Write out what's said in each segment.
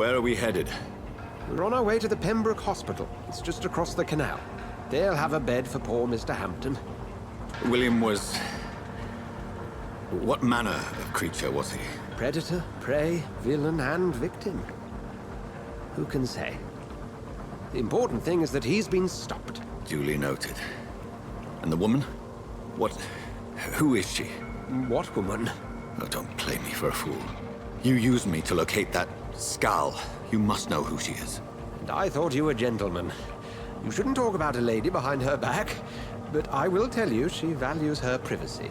Where are we headed? We're on our way to the Pembroke Hospital. It's just across the canal. They'll have a bed for poor Mr. Hampton. William was... What manner of creature was he? Predator, prey, villain, and victim. Who can say? The important thing is that he's been stopped. Duly noted. And the woman? What... Who is she? What woman? Oh, don't play me for a fool. You used me to locate that skull. You must know who she is. And I thought you a gentleman. You shouldn't talk about a lady behind her back, but I will tell you she values her privacy.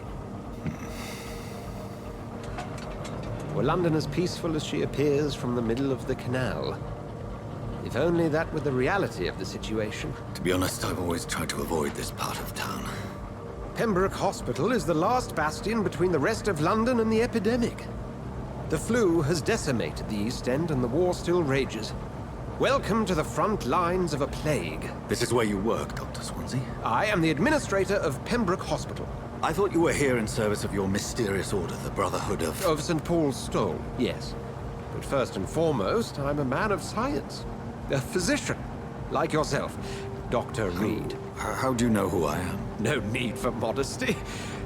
Were London as peaceful as she appears from the middle of the canal? If only that were the reality of the situation. To be honest, I've always tried to avoid this part of town. Pembroke Hospital is the last bastion between the rest of London and the epidemic. The flu has decimated the East End and the war still rages. Welcome to the front lines of a plague. This is where you work, Dr. Swansea? I am the administrator of Pembroke Hospital. I thought you were here in service of your mysterious order, the Brotherhood of... Of St. Paul's Stole, yes. But first and foremost, I'm a man of science. A physician, like yourself, Dr. Reed. How do you know who I am? No need for modesty.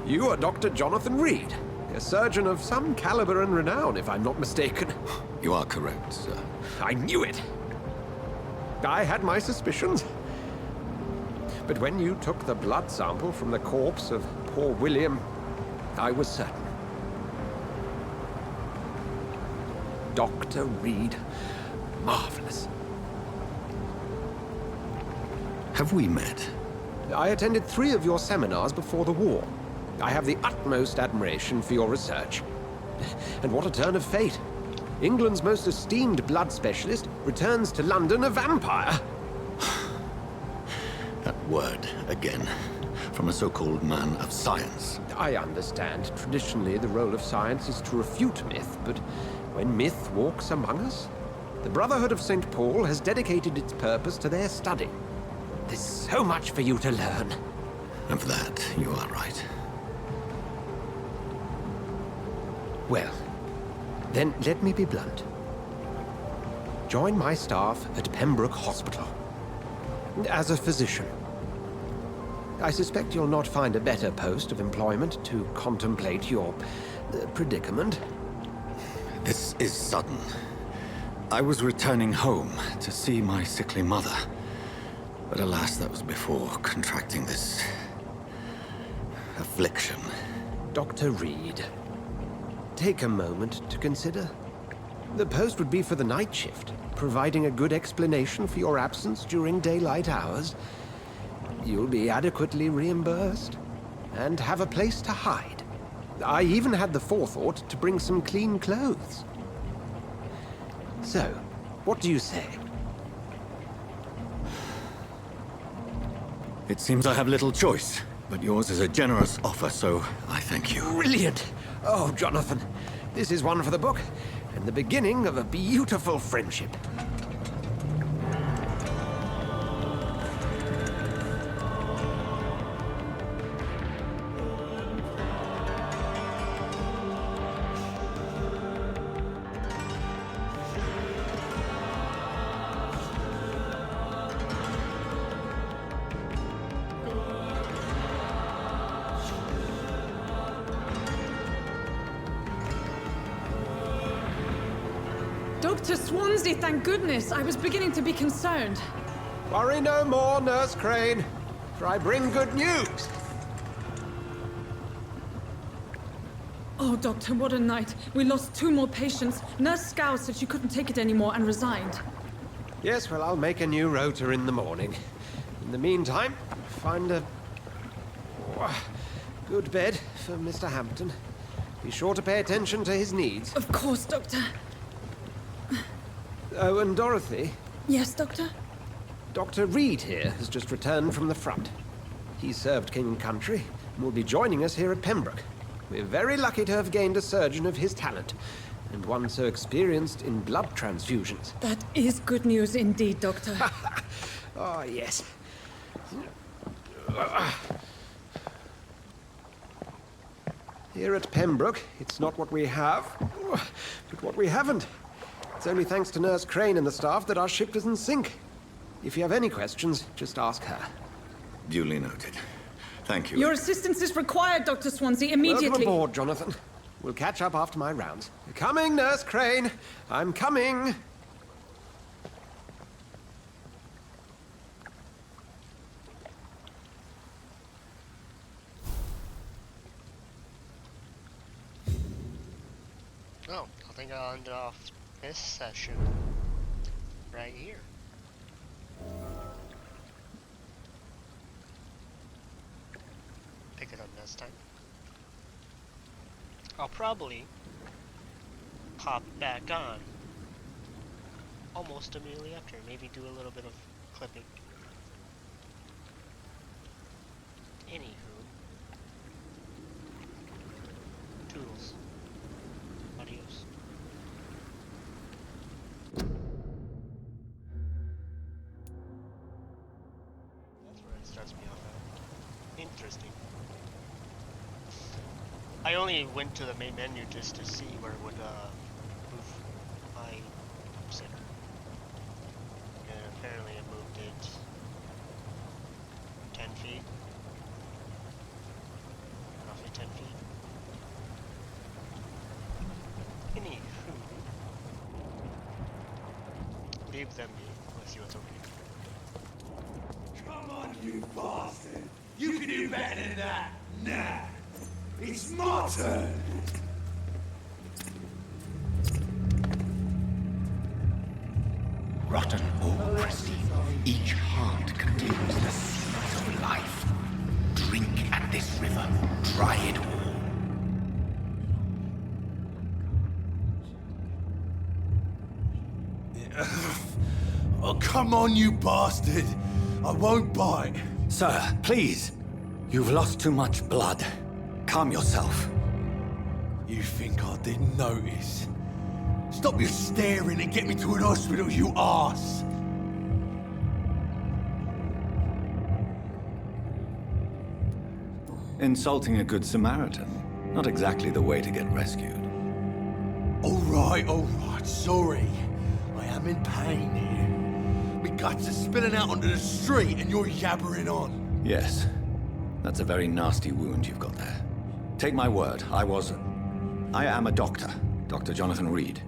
You are Dr. Jonathan Reed, a surgeon of some caliber and renown, if I'm not mistaken. You are correct, sir. I knew it! I had my suspicions. But when you took the blood sample from the corpse of poor William, I was certain. Dr. Reed. Marvelous. Have we met? I attended 3 of your seminars before the war. I have the utmost admiration for your research. And what a turn of fate. England's most esteemed blood specialist returns to London a vampire. That word, again. From a so-called man of science. I understand. Traditionally, the role of science is to refute myth, but when myth walks among us, the Brotherhood of St. Paul has dedicated its purpose to their study. There's so much for you to learn. Of that, you are right. Well, then let me be blunt. Join my staff at Pembroke Hospital. As a physician. I suspect you'll not find a better post of employment to contemplate your predicament. This is sudden. I was returning home to see my sickly mother. But alas, that was before contracting this... affliction. Dr. Reed, take a moment to consider. The post would be for the night shift, providing a good explanation for your absence during daylight hours. You'll be adequately reimbursed, and have a place to hide. I even had the forethought to bring some clean clothes. So, what do you say? It seems I have little choice, but yours is a generous offer, so I thank you. Brilliant! Oh, Jonathan, this is one for the book, and the beginning of a beautiful friendship. Dr. Swansea, thank goodness. I was beginning to be concerned. Worry no more, Nurse Crane, for I bring good news. Oh, Doctor, what a night. We lost 2 more patients. Nurse Scow said she couldn't take it anymore and resigned. Yes, well, I'll make a new rota in the morning. In the meantime, find a good bed for Mr. Hampton. Be sure to pay attention to his needs. Of course, Doctor. Oh, and Dorothy? Yes, Doctor? Dr. Reed here has just returned from the front. He served King and Country and will be joining us here at Pembroke. We're very lucky to have gained a surgeon of his talent, and one so experienced in blood transfusions. That is good news indeed, Doctor. Oh, yes. Here at Pembroke, it's not what we have, but what we haven't. It's only thanks to Nurse Crane and the staff that our ship doesn't sink. If you have any questions, just ask her. Duly noted. Thank you. Your assistance is required, Dr. Swansea, immediately. Welcome aboard, Jonathan. We'll catch up after my rounds. Coming, Nurse Crane. I'm coming. Oh, I think I'll end off this session right here. Pick it up next time. I'll probably pop back on almost immediately after. Maybe do a little bit of clipping. Anywho. Toodles. Adios. That's where it starts me off at. Interesting. I only went to the main menu just to see where it would move my center. And apparently it moved it 10 feet. Roughly 10 feet. Anywho. Leave them be. Let's see what's over here. Come on, you bastard! You can do better than that! Nah! It's my turn! Rotten or pristine, each heart contains the seeds of life. Drink at this river, try it all. Oh, come on, you bastard! I won't bite! Sir, please. You've lost too much blood. Calm yourself. You think I didn't notice? Stop your staring and get me to an hospital, you arse! Insulting a good Samaritan. Not exactly the way to get rescued. Alright, sorry. I am in pain here. My guts are spilling out onto the street and you're yabbering on. Yes. That's a very nasty wound you've got there. Take my word, I am a doctor. Dr. Jonathan Reed.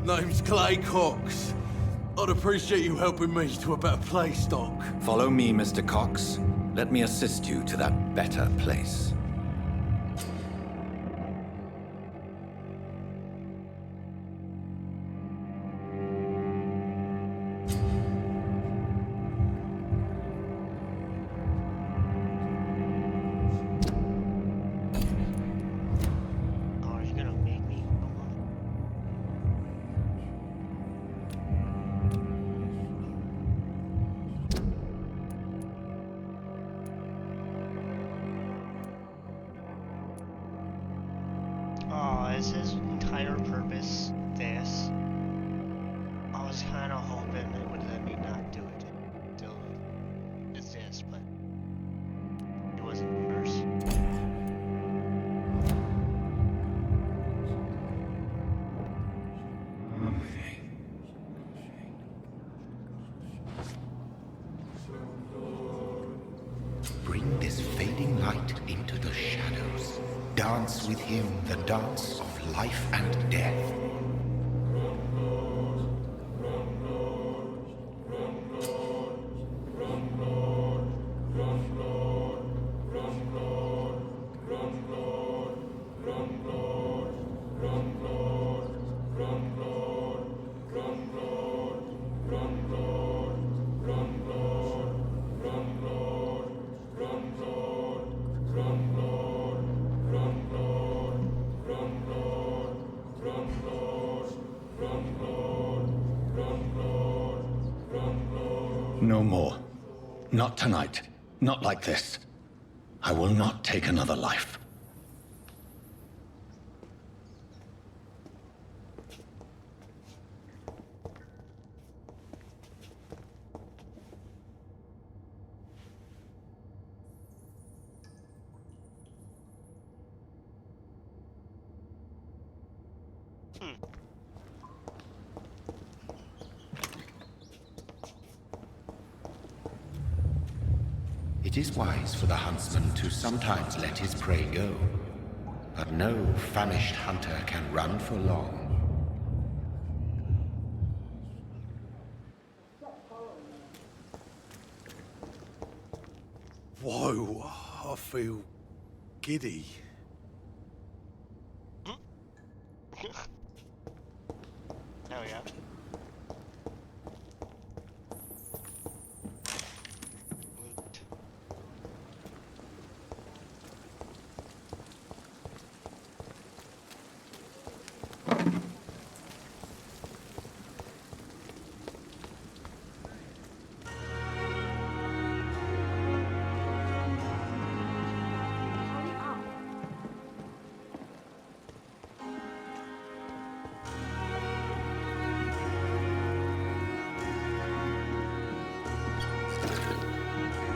Name's Clay Cox. I'd appreciate you helping me to a better place, Doc. Follow me, Mr. Cox. Let me assist you to that better place. Are you gonna make me go on? Oh, is his entire purpose this? I was kind of hoping it would let me not do it. Still, it's this, but it wasn't worse. Bring this fading light into the shadows. Dance with him the dance of life and death. No more. Not tonight. Not like this. I will not take another life. It is wise for the huntsman to sometimes let his prey go, but no famished hunter can run for long. Whoa, I feel giddy. Oh yeah. Loot.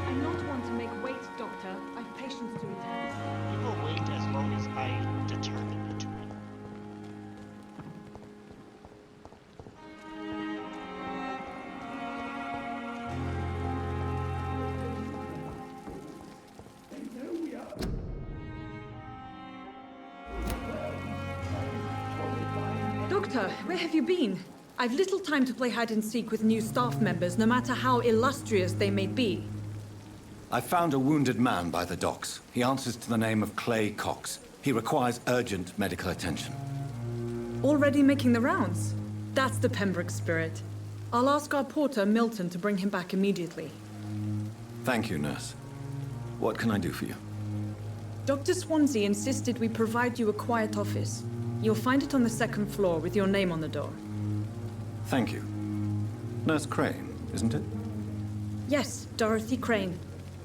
I'm not one to make wait, Doctor. I've patients to attend. We will wait as long as I determine you to wait. Doctor, where have you been? I've little time to play hide and seek with new staff members, no matter how illustrious they may be. I found a wounded man by the docks. He answers to the name of Clay Cox. He requires urgent medical attention. Already making the rounds? That's the Pembroke spirit. I'll ask our porter, Milton, to bring him back immediately. Thank you, nurse. What can I do for you? Dr. Swansea insisted we provide you a quiet office. You'll find it on the second floor with your name on the door. Thank you. Nurse Crane, isn't it? Yes, Dorothy Crane.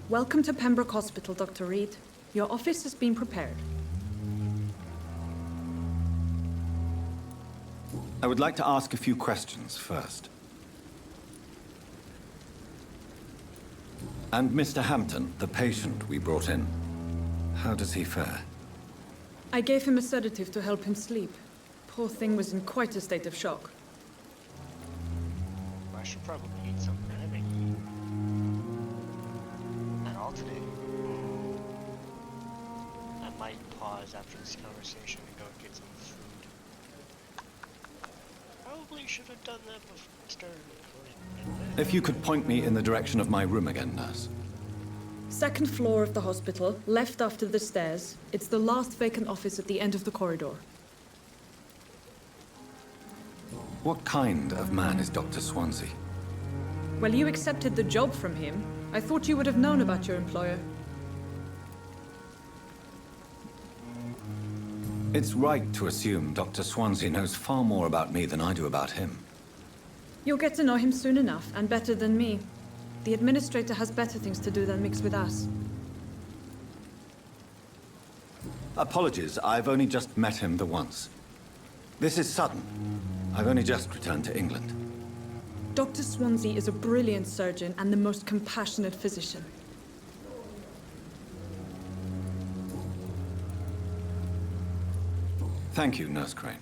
Welcome to Pembroke Hospital, Dr. Reed. Your office has been prepared. I would like to ask a few questions first. And Mr. Hampton, the patient we brought in, how does he fare? I gave him a sedative to help him sleep. Poor thing was in quite a state of shock. I should probably eat something. I haven't eaten at all today. I might pause after this conversation and go get some food. Probably should have done that before I started recording. If you could point me in the direction of my room again, nurse. Second floor of the hospital, left after the stairs. It's the last vacant office at the end of the corridor. What kind of man is Dr. Swansea? Well, you accepted the job from him. I thought you would have known about your employer. It's right to assume Dr. Swansea knows far more about me than I do about him. You'll get to know him soon enough, and better than me. The administrator has better things to do than mix with us. Apologies, I've only just met him the once. This is sudden. I've only just returned to England. Dr. Swansea is a brilliant surgeon and the most compassionate physician. Thank you, Nurse Crane.